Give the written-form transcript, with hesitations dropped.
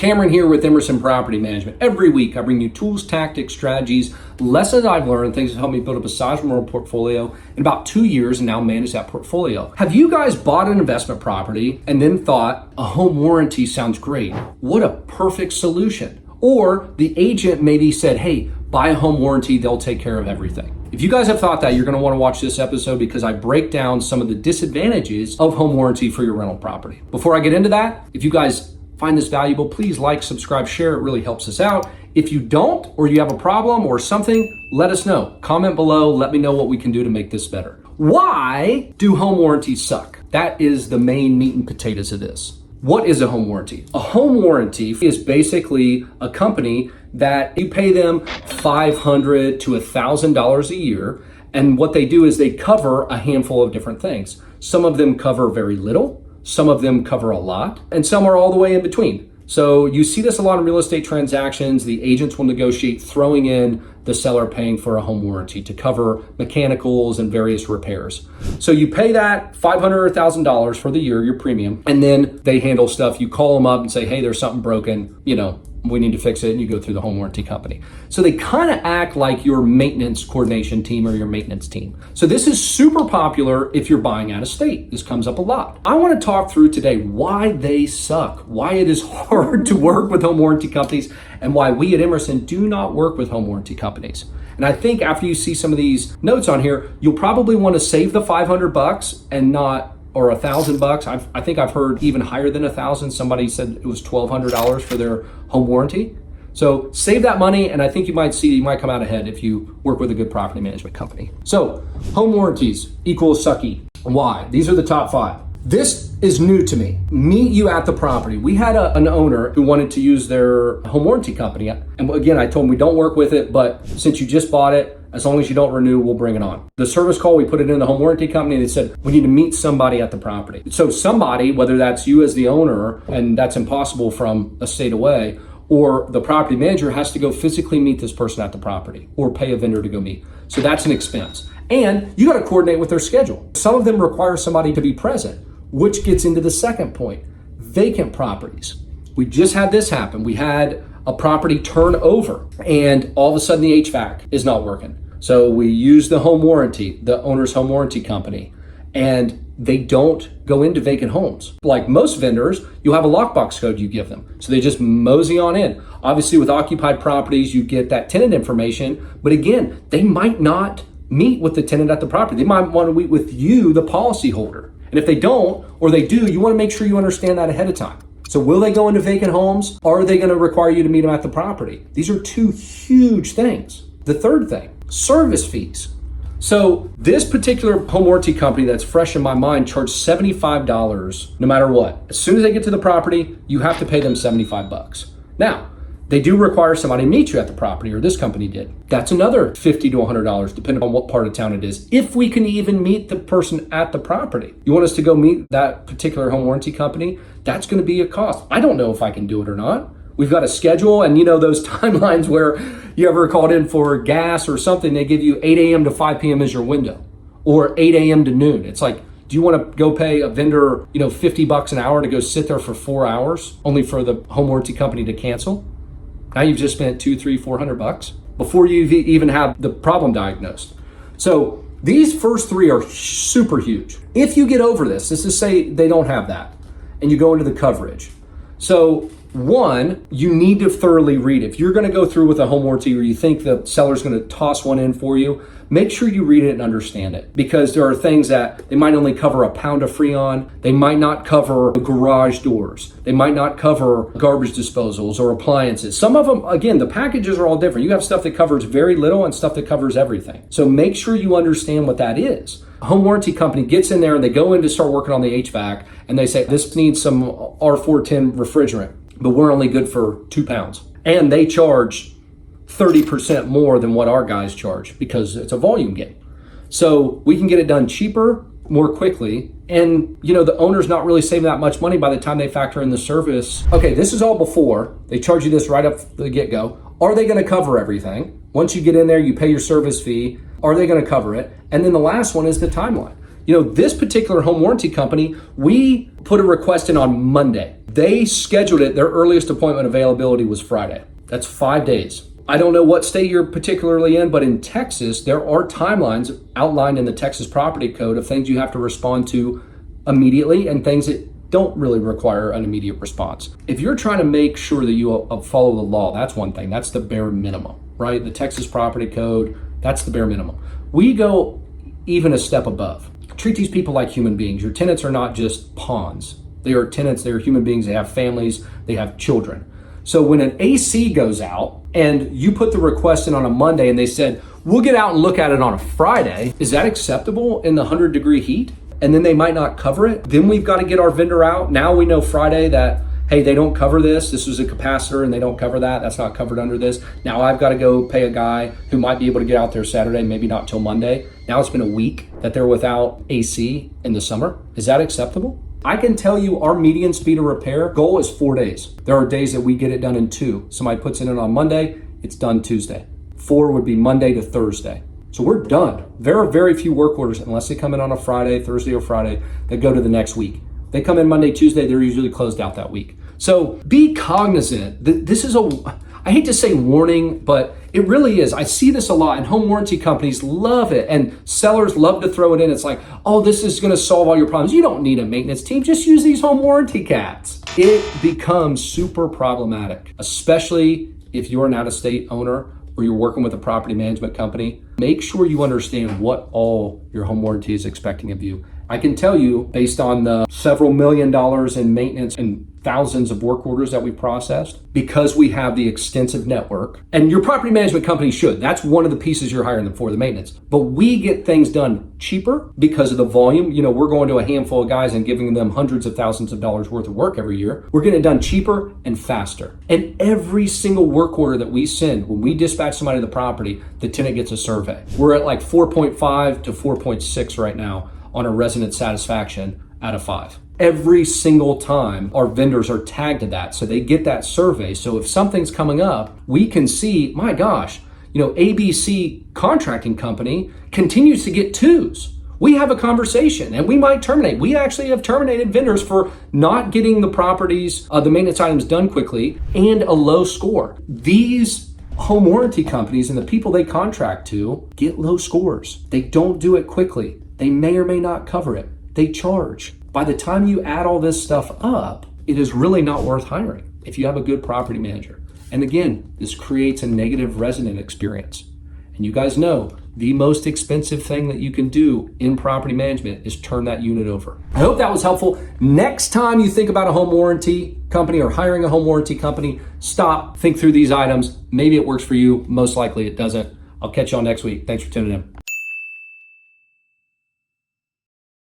Cameron here with Emerson Property Management. Every week I bring you tools, tactics, strategies, lessons I've learned, things that help me build up a sizable portfolio in about 2 years and now manage that portfolio. Have you guys bought an investment property and then thought a home warranty sounds great? What a perfect solution. Or the agent maybe said, hey, buy a home warranty, they'll take care of everything. If you guys have thought that, you're going to want to watch this episode because I break down some of the disadvantages of home warranty for your rental property. Before I get into that, if you guys find this valuable, please like, subscribe, share. It really helps us out. If you don't, or you have a problem or something, let us know. Comment below. Let me know what we can do to make this better. Why do home warranties suck? That is the main meat and potatoes of this. What is a home warranty? A home warranty is basically a company that you pay them $500 to $1,000 a year. And what they do is they cover a handful of different things. Some of them cover very little. Some of them cover a lot, and some are all the way in between. So you see this a lot in real estate transactions. The agents will negotiate throwing in the seller paying for a home warranty to cover mechanicals and various repairs. So you pay that $500 or $1,000 for the year, your premium, and then they handle stuff. You call them up and say, hey, there's something broken, we need to fix it, and you go through the home warranty company. So they kind of act like your maintenance coordination team or your maintenance team. So this is super popular if you're buying out of state. This comes up a lot. I want to talk through today why they suck, why it is hard to work with home warranty companies, and why we at Emerson do not work with home warranty companies. And I think after you see some of these notes on here, you'll probably want to save the $500 and not, or $1,000. I think I've heard even higher than 1,000. Somebody said it was $1,200 for their home warranty. So save that money, and I think you might come out ahead if you work with a good property management company. So home warranties equals sucky. Why? These are the top 5. This is new to me. Meet you at the property. We had an owner who wanted to use their home warranty company. And again, I told him we don't work with it, but since you just bought it, as long as you don't renew, we'll bring it on. The service call, we put it in the home warranty company. They said, we need to meet somebody at the property. So somebody, whether that's you as the owner, and that's impossible from a state away, or the property manager has to go physically meet this person at the property or pay a vendor to go meet. So that's an expense. And you got to coordinate with their schedule. Some of them require somebody to be present, which gets into the second point, vacant properties. We just had this happen. We had a property turn over and all of a sudden the HVAC is not working. So we use the home warranty, the owner's home warranty company, and they don't go into vacant homes. Like most vendors, you'll have a lockbox code you give them. So they just mosey on in. Obviously with occupied properties, you get that tenant information, but again, they might not meet with the tenant at the property. They might want to meet with you, the policy holder. And if they don't, or they do, you want to make sure you understand that ahead of time. So will they go into vacant homes? Or are they going to require you to meet them at the property? These are two huge things. The third thing, service fees. So this particular home warranty company that's fresh in my mind charged $75 no matter what. As soon as they get to the property, you have to pay them $75. Now, they do require somebody to meet you at the property, or this company did. That's another $50 to $100, depending on what part of town it is. If we can even meet the person at the property. You want us to go meet that particular home warranty company? That's going to be a cost. I don't know if I can do it or not. We've got a schedule, and those timelines where you ever called in for gas or something, they give you 8 a.m. to 5 p.m. as your window, or 8 a.m. to noon. It's like, do you want to go pay a vendor, $50 an hour to go sit there for 4 hours, only for the home warranty company to cancel? Now you've just spent $200, $300, $400 before you even have the problem diagnosed. So these first 3 are super huge. If you get over this is say they don't have that, and you go into the coverage. So 1, you need to thoroughly read. If you're going to go through with a home warranty or you think the seller's going to toss one in for you, make sure you read it and understand it, because there are things that they might only cover a pound of Freon. They might not cover garage doors. They might not cover garbage disposals or appliances. Some of them, again, the packages are all different. You have stuff that covers very little and stuff that covers everything. So make sure you understand what that is. A home warranty company gets in there and they go in to start working on the HVAC and they say, this needs some R410 refrigerant, but we're only good for 2 pounds. And they charge 30% more than what our guys charge because it's a volume game. So we can get it done cheaper, more quickly. And the owner's not really saving that much money by the time they factor in the service. Okay, this is all before. They charge you this right up the get-go. Are they going to cover everything? Once you get in there, you pay your service fee. Are they going to cover it? And then the last one is the timeline. This particular home warranty company, we put a request in on Monday. They scheduled it. Their earliest appointment availability was Friday. That's 5 days. I don't know what state you're particularly in, but in Texas, there are timelines outlined in the Texas Property Code of things you have to respond to immediately and things that don't really require an immediate response. If you're trying to make sure that you follow the law, that's one thing. That's the bare minimum, right? The Texas Property Code, that's the bare minimum. We go even a step above. Treat these people like human beings. Your tenants are not just pawns. They are tenants, they are human beings, they have families, they have children. So when an AC goes out and you put the request in on a Monday and they said, we'll get out and look at it on a Friday, is that acceptable in the 100-degree heat? And then they might not cover it. Then we've got to get our vendor out. Now we know Friday that, hey, they don't cover this. This was a capacitor and they don't cover that. That's not covered under this. Now I've got to go pay a guy who might be able to get out there Saturday, maybe not till Monday. Now it's been a week that they're without AC in the summer. Is that acceptable? I can tell you our median speed of repair goal is 4 days. There are days that we get it done in 2. Somebody puts it in on Monday, it's done Tuesday. 4 would be Monday to Thursday. So we're done. There are very few work orders, unless they come in on a Friday, Thursday or Friday, that go to the next week. They come in Monday, Tuesday, they're usually closed out that week. So be cognizant. This is I hate to say warning, but it really is. I see this a lot, and home warranty companies love it, and sellers love to throw it in. It's like, oh, this is gonna solve all your problems. You don't need a maintenance team, just use these home warranty cats. It becomes super problematic, especially if you're an out-of-state owner or you're working with a property management company. Make sure you understand what all your home warranty is expecting of you. I can tell you, based on the several $1 million in maintenance and thousands of work orders that we processed, because we have the extensive network, and your property management company should. That's one of the pieces you're hiring them for, the maintenance. But we get things done cheaper because of the volume. We're going to a handful of guys and giving them hundreds of thousands of dollars worth of work every year. We're getting it done cheaper and faster. And every single work order that we send, when we dispatch somebody to the property, the tenant gets a survey. We're at like 4.5 to 4.6 right now on a resident satisfaction out of 5. Every single time our vendors are tagged to that, so they get that survey. So if something's coming up, we can see, my gosh, ABC contracting company continues to get 2s. We have a conversation and we might terminate. We actually have terminated vendors for not getting the properties, the maintenance items done quickly and a low score. These home warranty companies and the people they contract to get low scores. They don't do it quickly. They may or may not cover it. They charge. By the time you add all this stuff up, it is really not worth hiring if you have a good property manager. And again, this creates a negative resident experience. And you guys know the most expensive thing that you can do in property management is turn that unit over. I hope that was helpful. Next time you think about a home warranty company or hiring a home warranty company, stop, think through these items. Maybe it works for you. Most likely it doesn't. I'll catch y'all next week. Thanks for tuning in.